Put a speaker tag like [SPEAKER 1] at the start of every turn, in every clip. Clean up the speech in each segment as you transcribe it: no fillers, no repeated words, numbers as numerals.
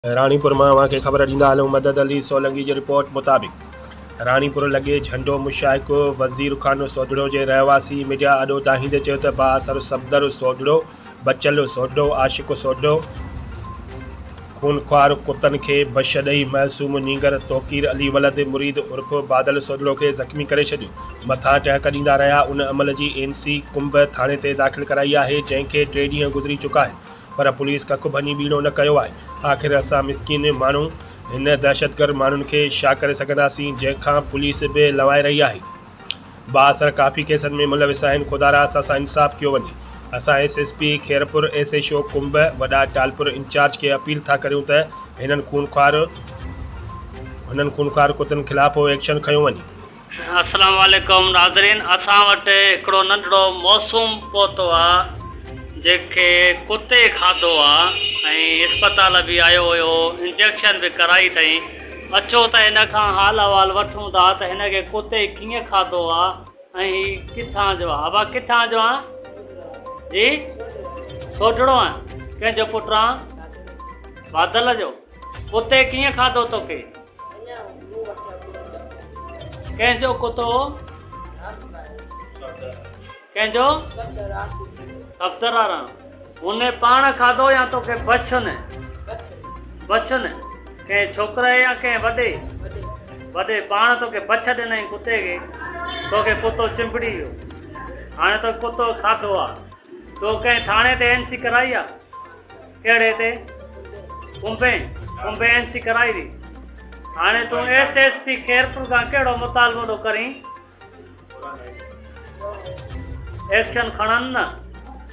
[SPEAKER 1] रानीपुर में अवां खे ख़बर ॾींदा हलूं। मदद अली सोलंकी जी रिपोर्ट मुताबिक़ रानीपुर लॻे झंडो मुशाइक़ वज़ीर खान सोढड़ो जे रहवासी मीडिया अॾो ताहींदे चयो त बाअसर सफ़दर सोढड़ो, बचल सोढड़ो, आशिक़ सोढड़ो खूनख्वार कुतनि खे बश ॾेई मासूम नीगर तौक़ीर अली वलद मुरीद उर्फ़ बादल सोढड़ो खे ज़ख़्मी करे छॾियो। मथां टहक ॾींदा रहिया। उन अमल जी एनसी कुंभ थाणे ते दाख़िल कराई आहे, जंहिंखे 3 ॾींहं गुज़री चुका आहिनि, पर पुलिस कख भञी बीणो न कयो आहे। आख़िर असां मिसकिन माण्हू हिन दहशतगर्द माण्हुनि खे छा करे सघंदासीं, जंहिंखां पुलिस बि लवाए रही आहे। बाअसर काफ़ी केसनि में मुलविस आहिनि। ख़ुदा रास असां इंसाफ़ कयो वञे। असां SSP खैरपुर SHO कुंभ वॾा टालपुर इंचार्ज खे अपील था करियूं त हिननि खूनख्वार कुतनि ख़िलाफ़ एक्शन खयो वञे।
[SPEAKER 2] अस्सलाम वालेकुम नाज़रीन, असां वटि हिकिड़ो नंढड़ो मौसूम पहुतो आहे जेके कुते खाधो आहे ऐं अस्पताल बि आयो हुयो, इंजेक्शन बि कराई अथई। अचो त हिन खां हाल अहिवाल वठूं था त हिनखे कुते कीअं खाधो आहे ऐं किथां जो आहे। अबा किथां जो आहे जी? सोढड़ो आहे। कंहिंजो पुटु आहे? बादल जो। कुते कीअं खाधो तोखे? कंहिंजो कुतो? कंहिंजो? सफ़दर वारा। उन पाण खाधो या तोखे बचन? बचन कंहिं छोकिरे या कंहिं वॾे? वॾे पाण तोखे बच ॾिनई कुते खे, तोखे कुतो चिंबड़ी वियो, हाणे तो कुतो खाधो आहे। तो कंहिं थाणे ते NC कराई आहे? कहिड़े ते? कुंभे NC कराई थी। हाणे तूं SSP खैरपुर खां कहिड़ो मुतालबो थो करीं? एक्शन खणनि न।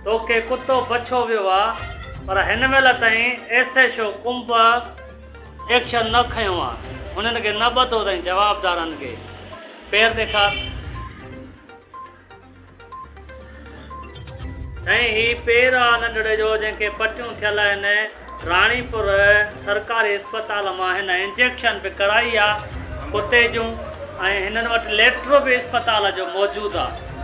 [SPEAKER 2] तोखे कुतो बछो वियो आहे, पर हिन महिल ताईं SHO कुंभ एक्शन न खयो आहे। हुननि खे न ॿधो अथई जवाबदारनि खे। पेर ॾेखार। ऐं ही पेर आहे नंढड़े जो, जंहिंखे पटियूं थियल आहिनि। रानीपुर सरकारी अस्पताल मां हिन इंजेक्शन बि कराई आहे कुते जूं, ऐं हिननि वटि लेटर बि अस्पताल जो मौजूदु आहे।